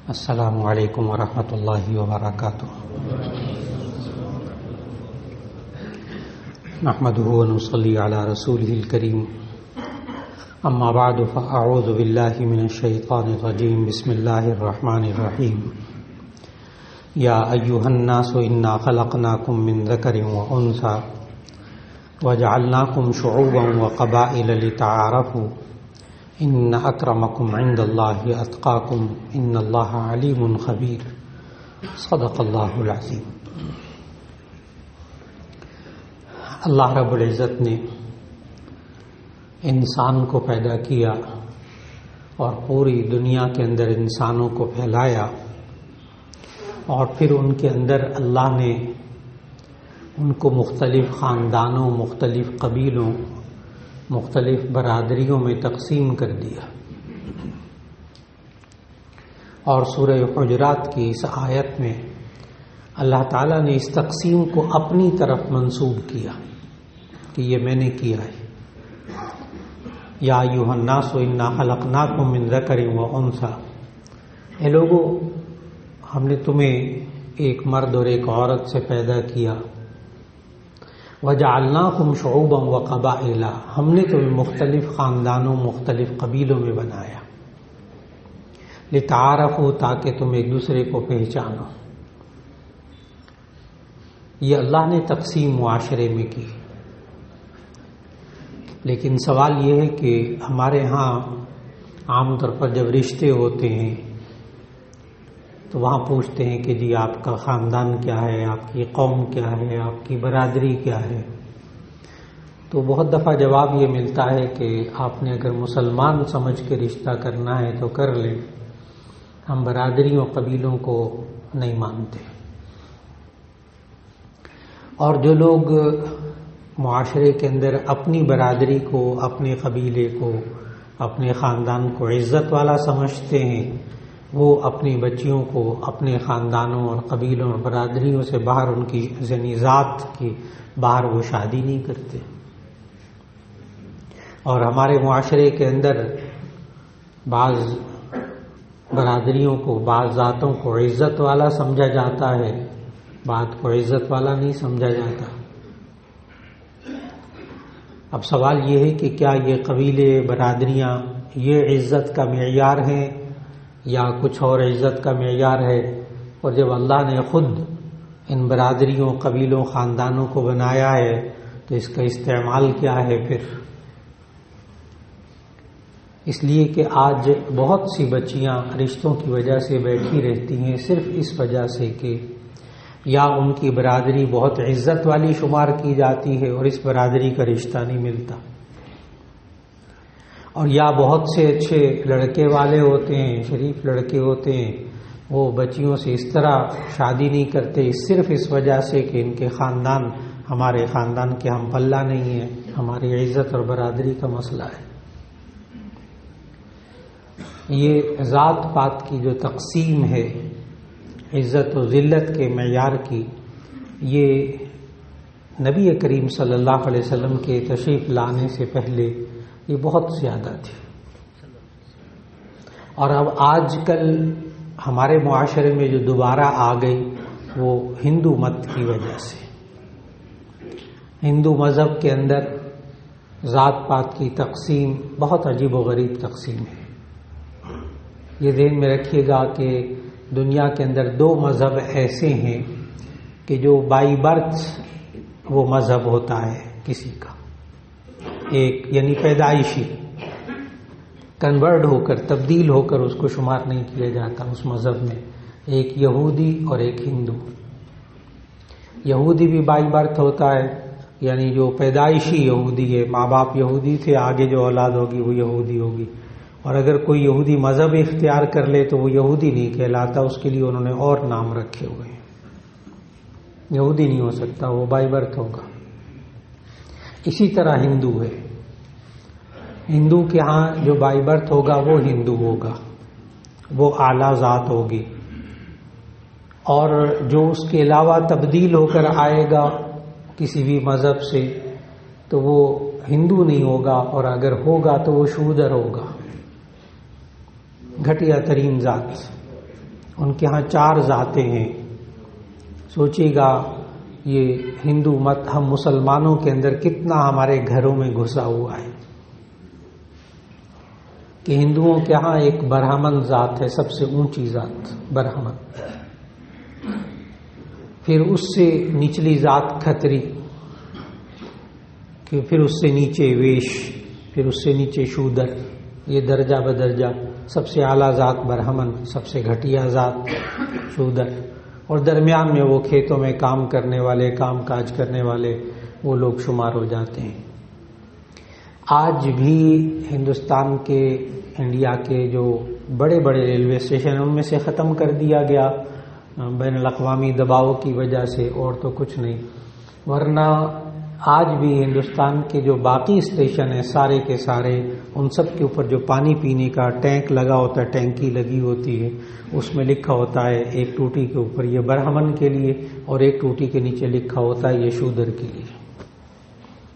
السلام علیکم ورحمۃ اللہ وبرکاتہ. نحمده ونصلي على رسوله الكريم. اما بعد فاعوذ بالله من الشیطان الرجیم. بسم اللہ الرحمن الرحیم. یا ایها الناس انا خلقناکم من ذکر وانثى وجعلناکم شعوبا وقبائل لتعارفوا ان اکرمکم عند اللہ اتقاکم ان اللہ علیم خبیر. صدق اللہ العظیم. اللہ رب العزت نے انسان کو پیدا کیا اور پوری دنیا کے اندر انسانوں کو پھیلایا، اور پھر ان کے اندر اللہ نے ان کو مختلف خاندانوں، مختلف قبیلوں، مختلف برادریوں میں تقسیم کر دیا. اور سورہ حجرات کی اس آیت میں اللہ تعالیٰ نے اس تقسیم کو اپنی طرف منسوب کیا کہ یہ میں نے کیا ہے. یا ایھا الناس انا خلقناکم من ذکر وانثی، اے لوگو ہم نے تمہیں ایک مرد اور ایک عورت سے پیدا کیا. وجعلناکم شعوبا وقبائل، ہم نے تمہیں مختلف خاندانوں، مختلف قبیلوں میں بنایا. لتعارفوا، تاکہ تم ایک دوسرے کو پہچانو. یہ اللہ نے تقسیم معاشرے میں کی. لیکن سوال یہ ہے کہ ہمارے ہاں عام طور پر جب رشتے ہوتے ہیں تو وہاں پوچھتے ہیں کہ جی آپ کا خاندان کیا ہے، آپ کی قوم کیا ہے، آپ کی برادری کیا ہے. تو بہت دفعہ جواب یہ ملتا ہے کہ آپ نے اگر مسلمان سمجھ کے رشتہ کرنا ہے تو کر لیں، ہم برادریوں قبیلوں کو نہیں مانتے. اور جو لوگ معاشرے کے اندر اپنی برادری کو، اپنے قبیلے کو، اپنے خاندان کو عزت والا سمجھتے ہیں، وہ اپنی بچیوں کو اپنے خاندانوں اور قبیلوں اور برادریوں سے باہر، ان کی یعنی ذات کی باہر وہ شادی نہیں کرتے. اور ہمارے معاشرے کے اندر بعض برادریوں کو، بعض ذاتوں کو عزت والا سمجھا جاتا ہے، بعض کو عزت والا نہیں سمجھا جاتا. اب سوال یہ ہے کہ کیا یہ قبیلے، برادریاں یہ عزت کا معیار ہیں یا کچھ اور عزت کا معیار ہے؟ اور جب اللہ نے خود ان برادریوں، قبیلوں، خاندانوں کو بنایا ہے تو اس کا استعمال کیا ہے پھر؟ اس لیے کہ آج بہت سی بچیاں رشتوں کی وجہ سے بیٹھی رہتی ہیں، صرف اس وجہ سے کہ یا ان کی برادری بہت عزت والی شمار کی جاتی ہے اور اس برادری کا رشتہ نہیں ملتا، اور یا بہت سے اچھے لڑکے والے ہوتے ہیں، شریف لڑکے ہوتے ہیں، وہ بچیوں سے اس طرح شادی نہیں کرتے صرف اس وجہ سے کہ ان کے خاندان ہمارے خاندان کے ہم پلہ نہیں ہے، ہماری عزت اور برادری کا مسئلہ ہے. یہ ذات پات کی جو تقسیم ہے، عزت و ذلت کے معیار کی، یہ نبی کریم صلی اللہ علیہ وسلم کے تشریف لانے سے پہلے یہ بہت زیادہ تھی. اور اب آج کل ہمارے معاشرے میں جو دوبارہ آ گئی وہ ہندو مت کی وجہ سے. ہندو مذہب کے اندر ذات پات کی تقسیم بہت عجیب و غریب تقسیم ہے. یہ ذہن میں رکھیے گا کہ دنیا کے اندر دو مذہب ایسے ہیں کہ جو بائی برتھ وہ مذہب ہوتا ہے کسی کا، ایک یعنی پیدائشی، کنورٹ ہو کر، تبدیل ہو کر اس کو شمار نہیں کیا جاتا اس مذہب میں. ایک یہودی اور ایک ہندو. یہودی بھی بائی برتھ ہوتا ہے، یعنی جو پیدائشی یہودی ہے، ماں باپ یہودی تھے، آگے جو اولاد ہوگی وہ یہودی ہوگی. اور اگر کوئی یہودی مذہب اختیار کر لے تو وہ یہودی نہیں کہلاتا، اس کے لیے انہوں نے اور نام رکھے ہوئے ہیں. یہودی نہیں ہو سکتا، وہ بائی برتھ ہوگا. اسی طرح ہندو ہے. ہندو کے ہاں جو بائی برتھ ہوگا وہ ہندو ہوگا، وہ اعلیٰ ذات ہوگی. اور جو اس کے علاوہ تبدیل ہو کر آئے گا کسی بھی مذہب سے تو وہ ہندو نہیں ہوگا، اور اگر ہوگا تو وہ شودر ہوگا. گھٹیا ترین ذات. ان کے ہاں 4 ذاتیں ہیں. سوچیے گا یہ ہندو مت ہم مسلمانوں کے اندر کتنا ہمارے گھروں میں گھسا ہوا ہے کہ ہندوؤں کے ہاں ایک برہمن ذات ہے، سب سے اونچی ذات برہمن، پھر اس سے نچلی ذات کھتری، کہ پھر اس سے نیچے ویش، پھر اس سے نیچے شودر. یہ درجہ بدرجہ، سب سے اعلیٰ ذات برہمن، سب سے گھٹیا ذات شودر، اور درمیان میں وہ کھیتوں میں کام کرنے والے، کام کاج کرنے والے وہ لوگ شمار ہو جاتے ہیں. آج بھی ہندوستان کے، انڈیا کے جو بڑے بڑے ریلوے اسٹیشن ان میں سے ختم کر دیا گیا بین الاقوامی دباؤ کی وجہ سے، اور تو کچھ نہیں. ورنہ آج بھی ہندوستان کے جو باقی اسٹیشن ہیں سارے کے سارے، ان سب کے اوپر جو پانی پینے کا ٹینک لگا ہوتا ہے، ٹینکی لگی ہوتی ہے، اس میں لکھا ہوتا ہے ایک ٹوٹی کے اوپر یہ برہمن کے لیے، اور ایک ٹوٹی کے نیچے لکھا ہوتا ہے یہ شودر کے لیے.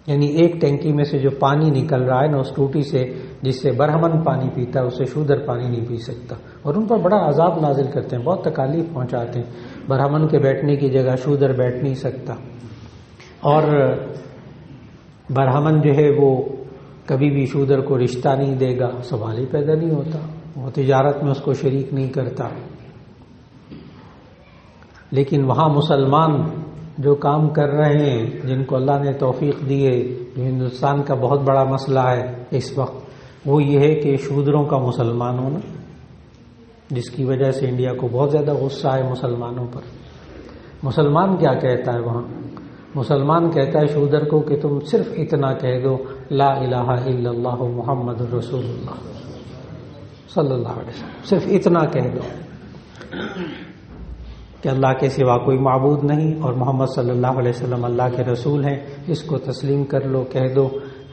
یعنی ایک ٹینکی میں سے جو پانی نکل رہا ہے نا اس ٹوٹی سے، جس سے برہمن پانی پیتا ہے اسے شودر پانی نہیں پی سکتا. اور ان پر بڑا عذاب نازل کرتے ہیں، بہت تکالیف پہنچاتے ہیں. برہمن کے بیٹھنے کی جگہ شودر بیٹھ نہیں سکتا. اور برہمن جو ہے وہ کبھی بھی شودر کو رشتہ نہیں دے گا، سوال ہی پیدا نہیں ہوتا. وہ تجارت میں اس کو شریک نہیں کرتا. لیکن وہاں مسلمان جو کام کر رہے ہیں، جن کو اللہ نے توفیق دی ہے، جو ہندوستان کا بہت بڑا مسئلہ ہے اس وقت، وہ یہ ہے کہ شودروں کا مسلمان ہونا، جس کی وجہ سے انڈیا کو بہت زیادہ غصہ ہے مسلمانوں پر. مسلمان کیا کہتا ہے وہاں؟ مسلمان کہتا ہے شودر کو کہ تم صرف اتنا کہہ دو لا الہ الا اللہ محمد رسول اللہ صلی اللہ علیہ وسلم، صرف اتنا کہہ دو کہ اللہ کے سوا کوئی معبود نہیں اور محمد صلی اللہ علیہ وسلم اللہ کے رسول ہیں. اس کو تسلیم کر لو، کہہ دو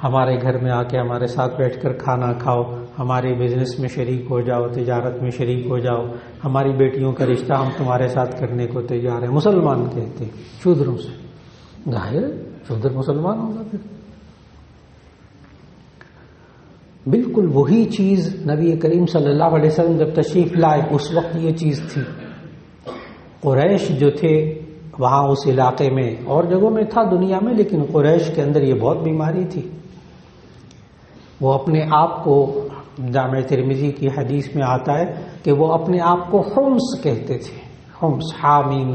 ہمارے گھر میں آ کے ہمارے ساتھ بیٹھ کر کھانا کھاؤ، ہمارے بزنس میں شریک ہو جاؤ، تجارت میں شریک ہو جاؤ، ہماری بیٹیوں کا رشتہ ہم تمہارے ساتھ کرنے کو تیار ہیں. مسلمان کہتے ہیں شودروں سے. ظاہر شودر مسلمان ہوگا. پھر بالکل وہی چیز نبی کریم صلی اللہ علیہ وسلم جب تشریف لائے اس وقت یہ چیز تھی. قریش جو تھے وہاں اس علاقے میں، اور جگہوں میں تھا دنیا میں، لیکن قریش کے اندر یہ بہت بیماری تھی. وہ اپنے آپ کو، جامع ترمذی کی حدیث میں آتا ہے کہ وہ اپنے آپ کو حمص کہتے تھے. حمص، حا میم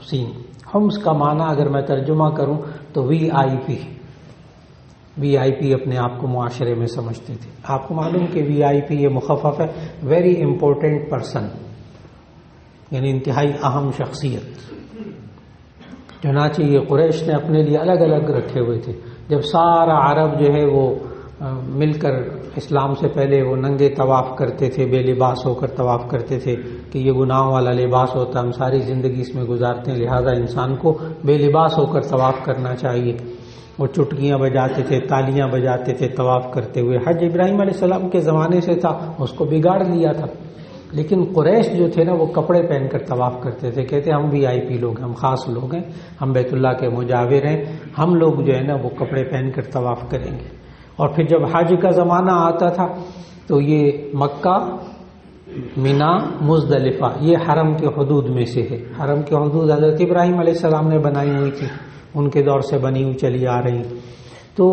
سین. حمص کا معنی اگر میں ترجمہ کروں تو وی آئی پی اپنے آپ کو معاشرے میں سمجھتے تھے. آپ کو معلوم کہ وی آئی پی یہ مخفف ہے ویری امپورٹنٹ پرسن، یعنی انتہائی اہم شخصیت. چنانچہ یہ قریش نے اپنے لیے الگ الگ رکھے ہوئے تھے. جب سارا عرب جو ہے وہ مل کر اسلام سے پہلے وہ ننگے طواف کرتے تھے، بے لباس ہو کر طواف کرتے تھے کہ یہ گناہوں والا لباس ہوتا ہے، ہم ساری زندگی اس میں گزارتے ہیں، لہذا انسان کو بے لباس ہو کر طواف کرنا چاہیے. وہ چٹکیاں بجاتے تھے، تالیاں بجاتے تھے طواف کرتے ہوئے. حج ابراہیم علیہ السلام کے زمانے سے تھا، اس کو بگاڑ لیا تھا. لیکن قریش جو تھے نا وہ کپڑے پہن کر طواف کرتے تھے. کہتے ہم وی آئی پی لوگ ہیں، ہم خاص لوگ ہیں، ہم بیت اللہ کے مجاور ہیں، ہم لوگ جو ہے نا وہ کپڑے پہن کر طواف کریں گے. اور پھر جب حج کا زمانہ آتا تھا تو یہ مکہ، مینا، مزدلفہ یہ حرم کے حدود میں سے ہے. حرم کے حدود حضرت ابراہیم علیہ السلام نے بنائی ہوئی تھی، ان کے دور سے بنی ہوئی چلی آ رہی. تو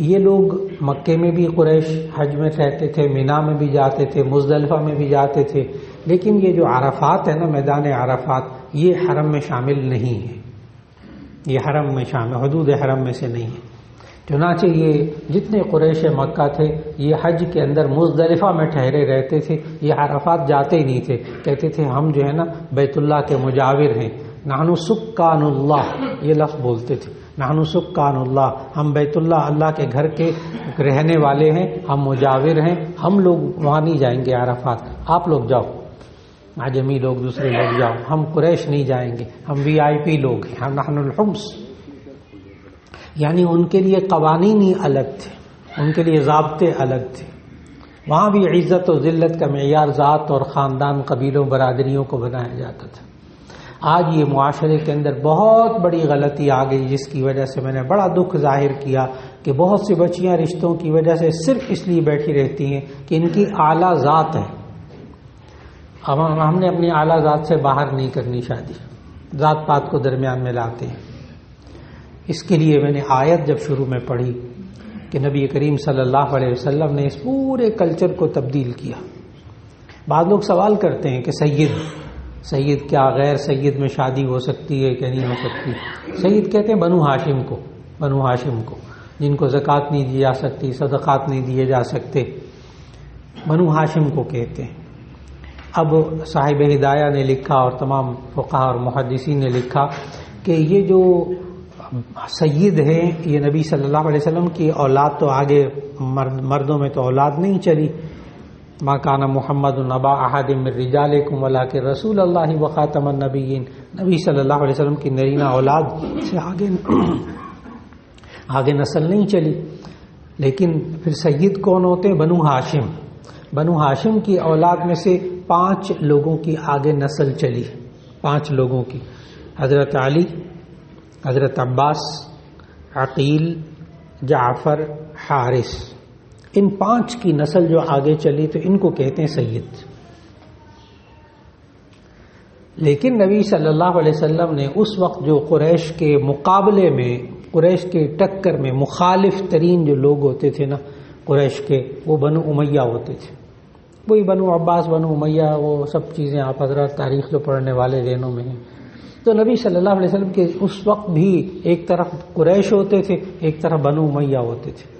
یہ لوگ مکے میں بھی قریش حج میں رہتے تھے، مینا میں بھی جاتے تھے، مزدلفہ میں بھی جاتے تھے. لیکن یہ جو عرفات ہے نا، میدان عرفات، یہ حرم میں شامل نہیں ہے. یہ حرم میں شامل، حدود حرم میں سے نہیں ہے. چنانچہ یہ جتنے قریش مکہ تھے یہ حج کے اندر مزدلفہ میں ٹھہرے رہتے تھے، یہ عرفات جاتے ہی نہیں تھے. کہتے تھے ہم جو ہے نا بیت اللہ کے مجاور ہیں، نحن سکان اللہ، یہ لفظ بولتے تھے، نحن سکان اللہ، ہم بیت اللہ، اللہ کے گھر کے رہنے والے ہیں، ہم مجاور ہیں، ہم لوگ وہاں نہیں جائیں گے عرفات، آپ لوگ جاؤ، عجمی لوگ دوسرے لوگ جاؤ، ہم قریش نہیں جائیں گے، ہم وی آئی پی لوگ ہیں، ہم نحن الحمص. یعنی ان کے لیے قوانین ہی الگ تھے، ان کے لیے ضابطے الگ تھے. وہاں بھی عزت و ذلت کا معیار ذات اور خاندان، قبیلوں، برادریوں کو بنایا جاتا تھا. آج یہ معاشرے کے اندر بہت بڑی غلطی آ گئی، جس کی وجہ سے میں نے بڑا دکھ ظاہر کیا کہ بہت سی بچیاں رشتوں کی وجہ سے صرف اس لیے بیٹھی رہتی ہیں کہ ان کی اعلیٰ ذات ہے، ہم نے اپنی اعلیٰ ذات سے باہر نہیں کرنی شادی، ذات پات کو درمیان میں لاتے ہیں۔ اس کے لیے میں نے آیت جب شروع میں پڑھی کہ نبی کریم صلی اللہ علیہ وسلم نے اس پورے کلچر کو تبدیل کیا۔ بعض لوگ سوال کرتے ہیں کہ سید کیا غیر سید میں شادی ہو سکتی ہے کہ نہیں ہو سکتی؟ سید کہتے ہیں بنو ہاشم کو جن کو زکوٰۃ نہیں دی جا سکتی، صدقات نہیں دیے جا سکتے، بنو ہاشم کو کہتے ہیں۔ اب صاحب ہدایہ نے لکھا اور تمام فقہاء اور محدثین نے لکھا کہ یہ جو سید ہیں یہ نبی صلی اللہ علیہ وسلم کی اولاد تو آگے مردوں میں تو اولاد نہیں چلی، ما کان محمد ابا احد من رجالکم ولکن رسول اللہ وخاتم النبیین، نبی صلی اللہ علیہ وسلم کی نرینہ اولاد سے آگے نسل نہیں چلی۔ لیکن پھر سید کون ہوتے ہیں؟ بنو ہاشم کی اولاد میں سے 5 لوگوں کی آگے نسل چلی، 5 لوگوں کی، حضرت علی، حضرت عباس، عقیل، جعفر، حارث، ان 5 کی نسل جو آگے چلی تو ان کو کہتے ہیں سید۔ لیکن نبی صلی اللہ علیہ وسلم نے اس وقت جو قریش کے مقابلے میں، قریش کے ٹکر میں مخالف ترین جو لوگ ہوتے تھے نا قریش کے، وہ بنو امیہ ہوتے تھے، وہی بنو عباس، بنو امیہ، وہ سب چیزیں آپ حضرات تاریخ جو پڑھنے والے ذہنوں میں ہیں۔ تو نبی صلی اللہ علیہ وسلم کے اس وقت بھی ایک طرف قریش ہوتے تھے، ایک طرف بنو امیہ ہوتے تھے۔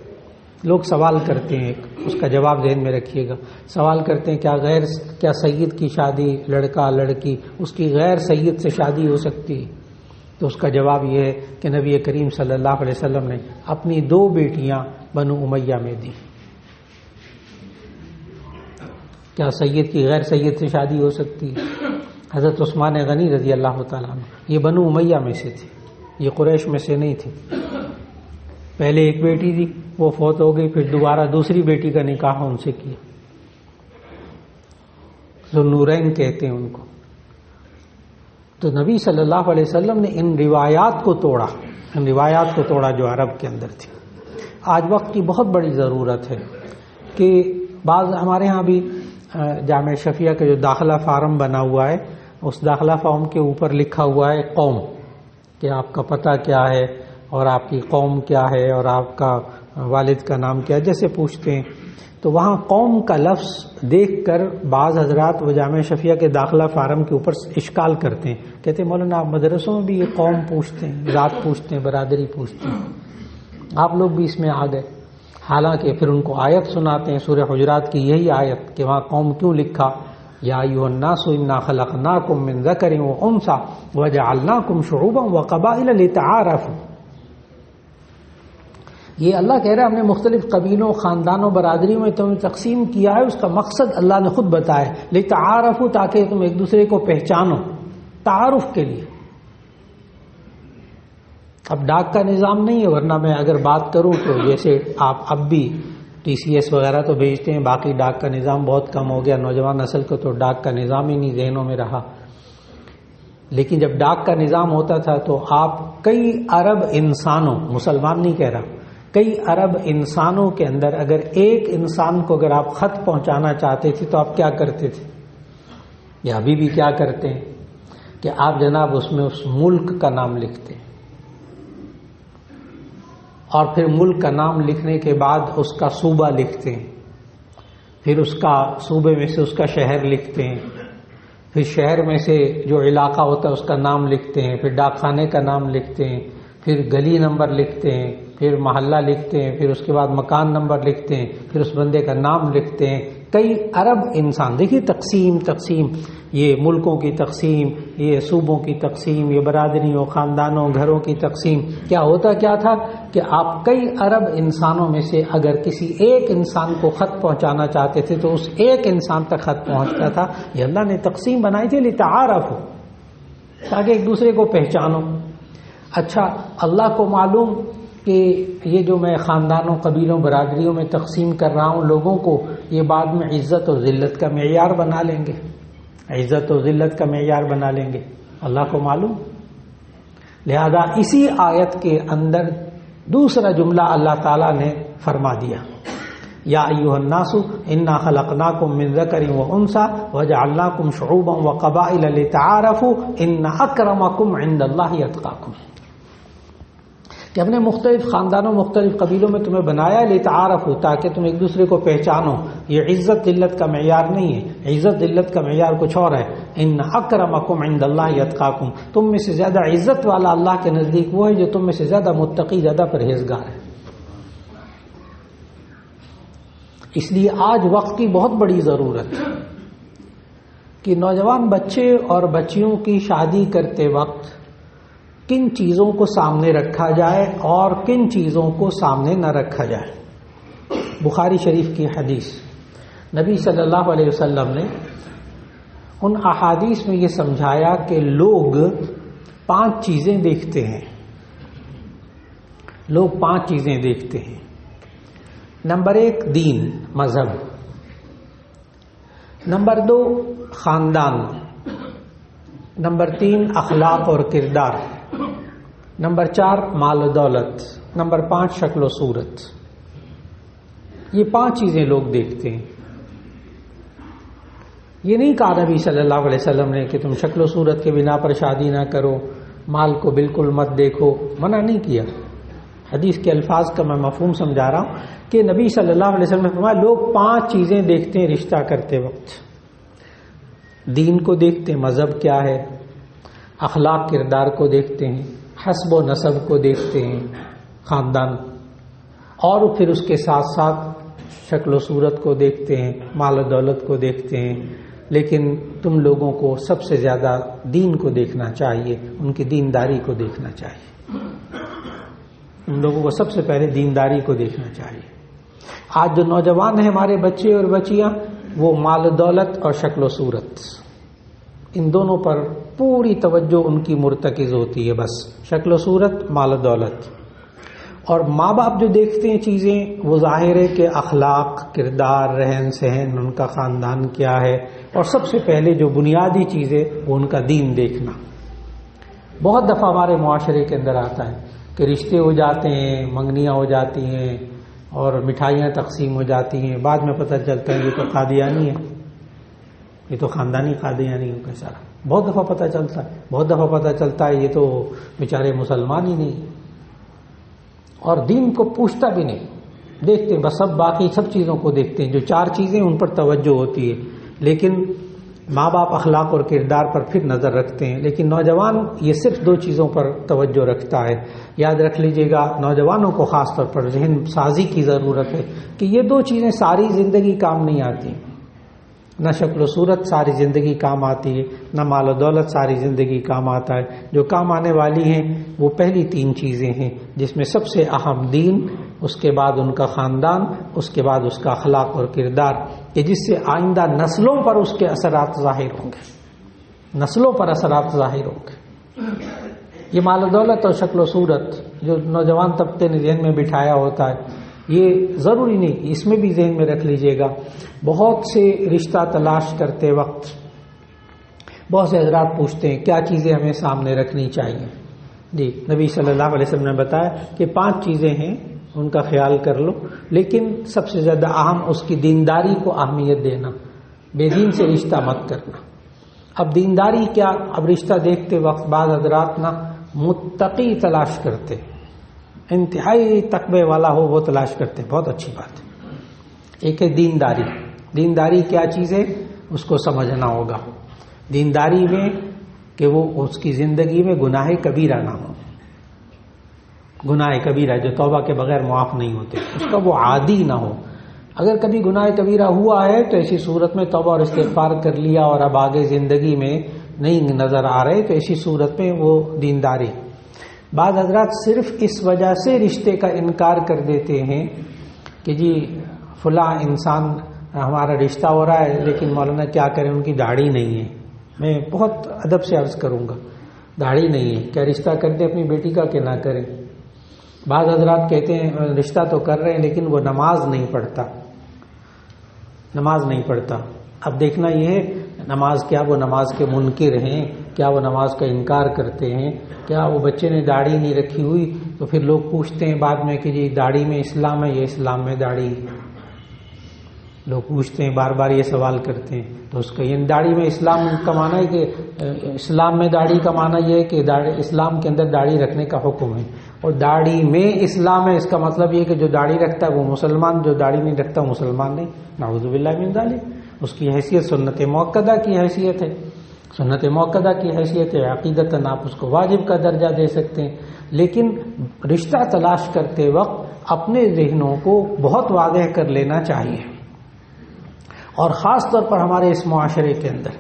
لوگ سوال کرتے ہیں، اس کا جواب ذہن میں رکھیے گا، سوال کرتے ہیں کیا سید کی شادی، لڑکا لڑکی، اس کی غیر سید سے شادی ہو سکتی ہے؟ تو اس کا جواب یہ ہے کہ نبی کریم صلی اللہ علیہ وسلم نے اپنی 2 بیٹیاں بنو امیہ میں دی۔ کیا سید کی غیر سید سے شادی ہو سکتی ہے؟ حضرت عثمان غنی رضی اللہ تعالیٰ عنہ یہ بنو امیہ میں سے تھے، یہ قریش میں سے نہیں تھے۔ پہلے ایک بیٹی تھی، وہ فوت ہو گئی، پھر دوبارہ دوسری بیٹی کا نکاح ان سے کیا، ذوالنورین کہتے ہیں ان کو۔ تو نبی صلی اللہ علیہ وسلم نے ان روایات کو توڑا جو عرب کے اندر تھی۔ آج وقت کی بہت بڑی ضرورت ہے کہ بعض ہمارے ہاں بھی جامعہ شفیہ کا جو داخلہ فارم بنا ہوا ہے، اس داخلہ فارم کے اوپر لکھا ہوا ہے قوم، کہ آپ کا پتہ کیا ہے اور آپ کی قوم کیا ہے اور آپ کا والد کا نام کیا ہے، جیسے پوچھتے ہیں۔ تو وہاں قوم کا لفظ دیکھ کر بعض حضرات وہ جامعہ شفیہ کے داخلہ فارم کے اوپر اشکال کرتے ہیں، کہتے ہیں مولانا آپ مدرسوں میں بھی یہ قوم پوچھتے ہیں، ذات پوچھتے ہیں، برادری پوچھتے ہیں، آپ لوگ بھی اس میں آ گئے۔ حالانکہ پھر ان کو آیت سناتے ہیں سورہ حجرات کی یہی آیت کہ وہاں قوم کیوں لکھا، یا ایھا الناس انا خلقناکم من ذکر وانثی وجعلناکم شعوبا وقبائل لتعارفوا۔ یہ اللہ کہہ رہا ہے ہم نے مختلف قبیلوں، خاندانوں، برادریوں میں تمہیں تقسیم کیا ہے، اس کا مقصد اللہ نے خود بتایا، لتعارفوا، تاکہ تم ایک دوسرے کو پہچانو، تعارف کے لیے۔ اب ڈاک کا نظام نہیں ہے، ورنہ میں اگر بات کروں تو جیسے آپ اب بھی TCS وغیرہ تو بھیجتے ہیں، باقی ڈاک کا نظام بہت کم ہو گیا، نوجوان نسل کو تو ڈاک کا نظام ہی نہیں ذہنوں میں رہا۔ لیکن جب ڈاک کا نظام ہوتا تھا تو آپ کئی ارب انسانوں، مسلمان نہیں کہہ رہا، کئی ارب انسانوں کے اندر اگر ایک انسان کو اگر آپ خط پہنچانا چاہتے تھے تو آپ کیا کرتے تھے، یا ابھی بھی کیا کرتے ہیں کہ آپ جناب اس میں اس ملک کا نام لکھتے ہیں، اور پھر ملک کا نام لکھنے کے بعد اس کا صوبہ لکھتے ہیں، پھر اس کا صوبے میں سے اس کا شہر لکھتے ہیں، پھر شہر میں سے جو علاقہ ہوتا ہے اس کا نام لکھتے ہیں، پھر ڈاک خانے کا نام لکھتے ہیں، پھر گلی نمبر لکھتے ہیں، پھر محلہ لکھتے ہیں، پھر اس کے بعد مکان نمبر لکھتے ہیں، پھر اس بندے کا نام لکھتے ہیں۔ کئی ارب انسان، دیکھیے تقسیم، یہ ملکوں کی تقسیم، یہ صوبوں کی تقسیم، یہ برادریوں، خاندانوں، گھروں کی تقسیم، کیا ہوتا کیا تھا کہ آپ کئی ارب انسانوں میں سے اگر کسی ایک انسان کو خط پہنچانا چاہتے تھے تو اس ایک انسان تک خط پہنچتا تھا۔ یہ اللہ نے تقسیم بنائی تھی لتعارفوا، تاکہ ایک دوسرے کو پہچانو۔ اچھا، اللہ کو معلوم کہ یہ جو میں خاندانوں، قبیلوں، برادریوں میں تقسیم کر رہا ہوں لوگوں کو، یہ بعد میں عزت و ذلت کا معیار بنا لیں گے، عزت و ذلت کا معیار بنا لیں گے، اللہ کو معلوم۔ لہذا اسی آیت کے اندر دوسرا جملہ اللہ تعالیٰ نے فرما دیا، یا ایھا الناس انا خلقناکم من ذکر و انثی وجعلناکم شعوبا وقبائل لتعارفوا ان اکرمکم عند اللہ اتقاکم، کہ ہم نے مختلف خاندانوں مختلف قبیلوں میں تمہیں بنایا لتعارفوا، تاکہ تم ایک دوسرے کو پہچانو۔ یہ عزت ذلت کا معیار نہیں ہے، عزت ذلت کا معیار کچھ اور ہے۔ ان اکرمکم عند اللہ اتقاکم، تم میں سے زیادہ عزت والا اللہ کے نزدیک وہ ہے جو تم میں سے زیادہ متقی، زیادہ پرہیزگار ہے۔ اس لیے آج وقت کی بہت بڑی ضرورت ہے کہ نوجوان بچے اور بچیوں کی شادی کرتے وقت کن چیزوں کو سامنے رکھا جائے اور کن چیزوں کو سامنے نہ رکھا جائے۔ بخاری شریف کی حدیث، نبی صلی اللہ علیہ وسلم نے ان احادیث میں یہ سمجھایا کہ لوگ 5 چیزیں دیکھتے ہیں، لوگ 5 چیزیں دیکھتے ہیں۔ نمبر 1 دین، مذہب، نمبر 2 خاندان، نمبر 3 اخلاق اور کردار، نمبر 4 مال و دولت، نمبر 5 شکل و صورت۔ یہ 5 چیزیں لوگ دیکھتے ہیں۔ یہ نہیں کہا نبی صلی اللہ علیہ وسلم نے کہ تم شکل و صورت کے بنا پر شادی نہ کرو، مال کو بالکل مت دیکھو، منع نہیں کیا۔ حدیث کے الفاظ کا میں مفہوم سمجھا رہا ہوں کہ نبی صلی اللہ علیہ وسلم نے فرمایا لوگ 5 چیزیں دیکھتے ہیں رشتہ کرتے وقت۔ دین کو دیکھتے ہیں، مذہب کیا ہے، اخلاق کردار کو دیکھتے ہیں، حسب و نسب کو دیکھتے ہیں، خاندان، اور پھر اس کے ساتھ ساتھ شکل و صورت کو دیکھتے ہیں، مال و دولت کو دیکھتے ہیں۔ لیکن تم لوگوں کو سب سے زیادہ دین کو دیکھنا چاہیے، ان کی دینداری کو دیکھنا چاہیے، ان لوگوں کو سب سے پہلے دینداری کو دیکھنا چاہیے۔ آج جو نوجوان ہیں ہمارے بچے اور بچیاں، وہ مال و دولت اور شکل و صورت، ان دونوں پر پوری توجہ ان کی مرتکز ہوتی ہے، بس شکل و صورت، مال و دولت۔ اور ماں باپ جو دیکھتے ہیں چیزیں، وہ ظاہر ہے کہ اخلاق، کردار، رہن سہن، ان کا خاندان کیا ہے، اور سب سے پہلے جو بنیادی چیز ہے وہ ان کا دین دیکھنا۔ بہت دفعہ ہمارے معاشرے کے اندر آتا ہے کہ رشتے ہو جاتے ہیں، منگنیاں ہو جاتی ہیں اور مٹھائیاں تقسیم ہو جاتی ہیں، بعد میں پتہ چلتا ہے یہ تو قادیانی ہے، یہ تو خاندانی قادیانیوں کا سارا۔ بہت دفعہ پتہ چلتا ہے، بہت دفعہ پتہ چلتا ہے یہ تو بیچارے مسلمان ہی نہیں، اور دین کو پوچھتا بھی نہیں، دیکھتے ہیں بس، سب باقی سب چیزوں کو دیکھتے ہیں، جو 4 چیزیں ان پر توجہ ہوتی ہے، لیکن ماں باپ اخلاق اور کردار پر پھر نظر رکھتے ہیں۔ لیکن نوجوان یہ صرف 2 چیزوں پر توجہ رکھتا ہے۔ یاد رکھ لیجئے گا، نوجوانوں کو خاص طور پر ذہن سازی کی ضرورت ہے کہ یہ 2 چیزیں ساری زندگی کام نہیں آتی، نہ شکل و صورت ساری زندگی کام آتی ہے، نہ مال و دولت ساری زندگی کام آتا ہے۔ جو کام آنے والی ہیں وہ پہلی 3 چیزیں ہیں، جس میں سب سے اہم دین، اس کے بعد ان کا خاندان، اس کے بعد اس کا اخلاق اور کردار، کہ جس سے آئندہ نسلوں پر اس کے اثرات ظاہر ہوں گے، نسلوں پر اثرات ظاہر ہوں گے۔ یہ مال و دولت اور شکل و صورت جو نوجوان طبقے نے ذہن میں بٹھایا ہوتا ہے، یہ ضروری نہیں، اس میں بھی ذہن میں رکھ لیجئے گا۔ بہت سے رشتہ تلاش کرتے وقت بہت سے حضرات پوچھتے ہیں کیا چیزیں ہمیں سامنے رکھنی چاہیے۔ جی، نبی صلی اللہ علیہ وسلم نے بتایا کہ 5 چیزیں ہیں، ان کا خیال کر لو، لیکن سب سے زیادہ اہم اس کی دینداری کو اہمیت دینا، بے دین سے رشتہ مت کرنا۔ اب دینداری کیا، اب رشتہ دیکھتے وقت بعض حضرات نا متقی تلاش کرتے، انتہائی تقوی والا ہو وہ تلاش کرتے، بہت اچھی بات ہے۔ ایک ہے دینداری، دینداری کیا چیز ہے اس کو سمجھنا ہوگا۔ دینداری میں کہ وہ اس کی زندگی میں گناہ کبیرہ نہ ہو، گناہ کبیرہ جو توبہ کے بغیر معاف نہیں ہوتے، اس کا وہ عادی نہ ہو۔ اگر کبھی گناہ کبیرہ ہوا ہے تو ایسی صورت میں توبہ اور استغفار کر لیا اور اب آگے زندگی میں نہیں نظر آ رہے، تو ایسی صورت میں وہ دینداری۔ بعض حضرات صرف اس وجہ سے رشتے کا انکار کر دیتے ہیں کہ جی فلاں انسان ہمارا رشتہ ہو رہا ہے لیکن مولانا کیا کریں، ان کی داڑھی نہیں ہے۔ میں بہت ادب سے عرض کروں گا، داڑھی نہیں ہے، کیا رشتہ کرتے اپنی بیٹی کا کہ نہ کریں؟ بعض حضرات کہتے ہیں رشتہ تو کر رہے ہیں لیکن وہ نماز نہیں پڑھتا، نماز نہیں پڑھتا۔ اب دیکھنا یہ ہے نماز کیا وہ نماز کے منکر ہیں، کیا وہ نماز کا انکار کرتے ہیں، کیا وہ بچے نے داڑھی نہیں رکھی ہوئی تو پھر لوگ پوچھتے ہیں بعد میں کہ جی داڑھی میں اسلام ہے یا اسلام میں داڑھی ہے۔ لوگ پوچھتے ہیں بار بار یہ سوال کرتے ہیں، تو اس کا یہ داڑھی میں اسلام کا معنی ہے کہ اسلام میں داڑھی کا معنی یہ ہے کہ اسلام کے اندر داڑھی رکھنے کا حکم ہے، اور داڑھی میں اسلام ہے، اس کا مطلب یہ کہ جو داڑھی رکھتا ہے وہ مسلمان، جو داڑھی نہیں رکھتا وہ مسلمان نہیں، نعوذ باللہ من ذالک۔ اس کی حیثیت سنت موقدہ کی حیثیت ہے، سنت موقدہ کی حیثیت ہے، عقیدتاً آپ اس کو واجب کا درجہ دے سکتے ہیں، لیکن رشتہ تلاش کرتے وقت اپنے ذہنوں کو بہت واضح کر لینا چاہیے، اور خاص طور پر ہمارے اس معاشرے کے اندر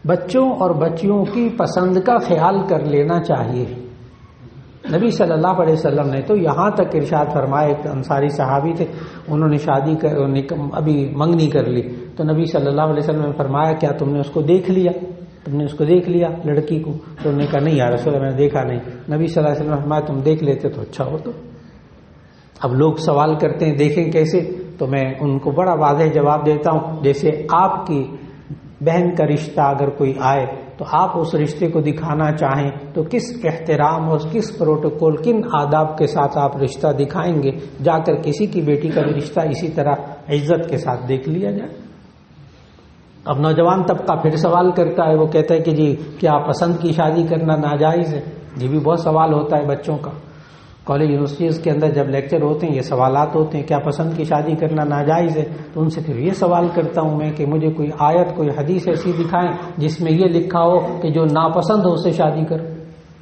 بچوں اور بچیوں کی پسند کا خیال کر لینا چاہیے۔ نبی صلی اللہ علیہ وسلم نے تو یہاں تک ارشاد فرمایا، ایک انصاری صحابی تھے، انہوں نے شادی ابھی منگنی کر لی، تو نبی صلی اللہ علیہ وسلم نے فرمایا کیا تم نے اس کو دیکھ لیا، تم نے اس کو دیکھ لیا لڑکی کو؟ تو انہوں نے کہا نہیں یا رسول اللہ میں نے دیکھا نہیں۔ نبی صلی اللہ علیہ وسلم نے فرمایا تم دیکھ لیتے تو اچھا ہو۔ تو اب لوگ سوال کرتے ہیں دیکھیں کیسے، تو میں ان کو بڑا واضح جواب دیتا ہوں، جیسے آپ کی بہن کا رشتہ اگر کوئی آئے تو آپ اس رشتے کو دکھانا چاہیں تو کس احترام اور کس پروٹوکول، کن آداب کے ساتھ آپ رشتہ دکھائیں گے، جا کر کسی کی بیٹی کا بھی رشتہ اسی طرح عزت کے ساتھ دیکھ لیا جائے۔ اب نوجوان طبقہ پھر سوال کرتا ہے، وہ کہتا ہے کہ جی کیا پسند کی شادی کرنا ناجائز ہے؟ یہ بھی بہت سوال ہوتا ہے بچوں کا، کالج یونیورسٹیز کے اندر جب لیکچر ہوتے ہیں یہ سوالات ہوتے ہیں، کیا پسند کی شادی کرنا ناجائز ہے؟ تو ان سے پھر یہ سوال کرتا ہوں میں کہ مجھے کوئی آیت، کوئی حدیث ایسی دکھائیں جس میں یہ لکھا ہو کہ جو ناپسند ہو اسے شادی کرو۔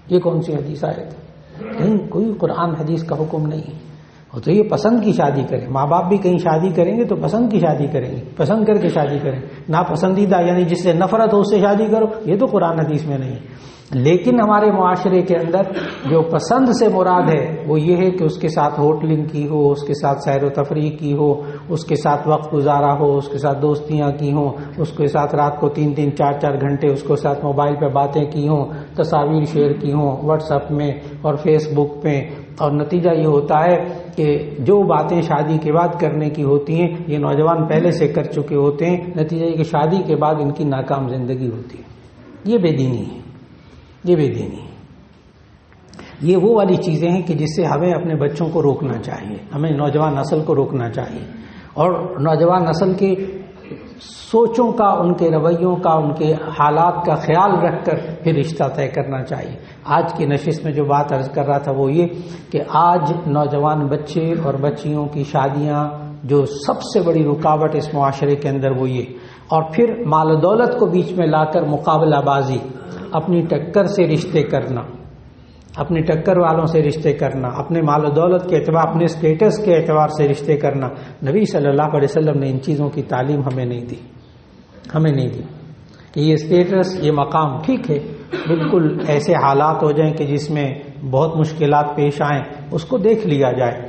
یہ کون سی حدیث آیت ہے؟ کہیں کوئی قرآن حدیث کا حکم نہیں ہے۔ تو یہ پسند کی شادی کریں، ماں باپ بھی کہیں شادی کریں گے تو پسند کی شادی کریں گے، پسند کر کے شادی کریں، ناپسندیدہ یعنی جس سے نفرت ہو اس سے شادی کرو، یہ تو قرآن حدیث میں نہیں ہے۔ لیکن ہمارے معاشرے کے اندر جو پسند سے مراد ہے وہ یہ ہے کہ اس کے ساتھ ہوٹلنگ کی ہو، اس کے ساتھ سیر و تفریح کی ہو، اس کے ساتھ وقت گزارا ہو، اس کے ساتھ دوستیاں کی ہوں، اس کے ساتھ رات کو 3-3 4-4 گھنٹے اس کے ساتھ موبائل پہ باتیں کی ہوں، تصاویر شیئر کی ہوں واٹس ایپ میں اور فیس بک پہ، اور نتیجہ یہ ہوتا ہے کہ جو باتیں شادی کے بعد کرنے کی ہوتی ہیں یہ نوجوان پہلے سے کر چکے ہوتے ہیں، نتیجہ یہ کہ شادی کے بعد ان کی ناکام زندگی ہوتی ہے۔ یہ بے دینی ہے، یہ بے دینی ہے۔ یہ وہ والی چیزیں ہیں کہ جس سے ہمیں اپنے بچوں کو روکنا چاہیے، ہمیں نوجوان نسل کو روکنا چاہیے، اور نوجوان نسل کی سوچوں کا، ان کے رویوں کا، ان کے حالات کا خیال رکھ کر پھر رشتہ طے کرنا چاہیے۔ آج کی نشست میں جو بات عرض کر رہا تھا وہ یہ کہ آج نوجوان بچے اور بچیوں کی شادیاں جو سب سے بڑی رکاوٹ اس معاشرے کے اندر وہ یہ، اور پھر مال و دولت کو بیچ میں لا کر مقابلہ بازی، اپنی ٹکر سے رشتے کرنا، اپنی ٹکر والوں سے رشتے کرنا، اپنے مال و دولت کے اعتبار، اپنے سٹیٹس کے اعتبار سے رشتے کرنا، نبی صلی اللہ علیہ وسلم نے ان چیزوں کی تعلیم ہمیں نہیں دی، ہمیں نہیں دی کہ یہ سٹیٹس، یہ مقام ٹھیک ہے، بالکل ایسے حالات ہو جائیں کہ جس میں بہت مشکلات پیش آئیں اس کو دیکھ لیا جائے۔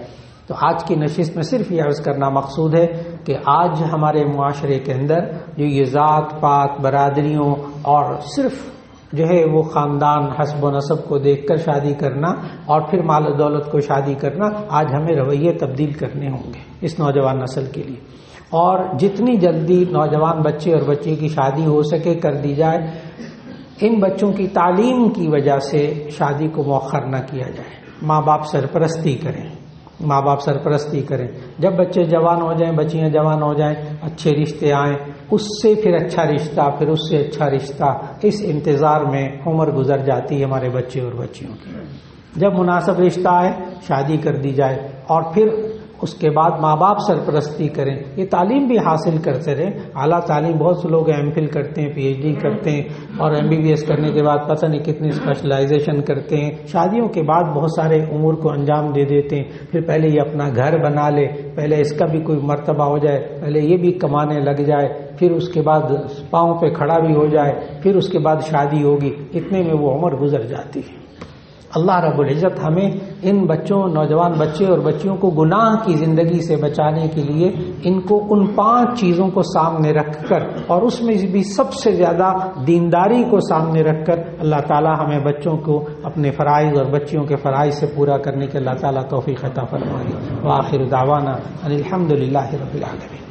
تو آج کی نشست میں صرف یہ عرض کرنا مقصود ہے کہ آج ہمارے معاشرے کے اندر جو یہ ذات پات، برادریوں اور صرف جو ہے وہ خاندان، حسب و نسب کو دیکھ کر شادی کرنا اور پھر مال و دولت کو شادی کرنا، آج ہمیں رویے تبدیل کرنے ہوں گے اس نوجوان نسل کے لیے، اور جتنی جلدی نوجوان بچے اور بچی کی شادی ہو سکے کر دی جائے۔ ان بچوں کی تعلیم کی وجہ سے شادی کو مؤخر نہ کیا جائے، ماں باپ سرپرستی کریں، ماں باپ سرپرستی کریں، جب بچے جوان ہو جائیں، بچیاں جوان ہو جائیں، اچھے رشتے آئیں، اس سے پھر اچھا رشتہ، پھر اس سے اچھا رشتہ، اس انتظار میں عمر گزر جاتی ہے ہمارے بچے اور بچیوں کی۔ جب مناسب رشتہ آئے شادی کر دی جائے، اور پھر اس کے بعد ماں باپ سرپرستی کریں، یہ تعلیم بھی حاصل کرتے رہیں۔ اعلیٰ تعلیم بہت سے لوگ ایم فل کرتے ہیں، پی ایچ ڈی کرتے ہیں، اور ایم بی بی ایس کرنے کے بعد پتہ نہیں کتنی اسپیشلائزیشن کرتے ہیں، شادیوں کے بعد بہت سارے امور کو انجام دے دیتے ہیں، پھر پہلے یہ اپنا گھر بنا لے، پہلے اس کا بھی کوئی مرتبہ ہو جائے، پہلے یہ بھی کمانے لگ جائے، پھر اس کے بعد پاؤں پہ کھڑا بھی ہو جائے، پھر اس کے بعد شادی ہوگی، اتنے میں وہ عمر گزر جاتی ہے۔ اللہ رب العزت ہمیں ان بچوں، نوجوان بچے اور بچیوں کو گناہ کی زندگی سے بچانے کے لیے ان کو ان 5 چیزوں کو سامنے رکھ کر، اور اس میں بھی سب سے زیادہ دینداری کو سامنے رکھ کر، اللہ تعالی ہمیں بچوں کو اپنے فرائض اور بچیوں کے فرائض سے پورا کرنے کے اللہ تعالی توفیق عطا فرمائے۔ وآخر دعوانا ان الحمد للہ رب العالمین۔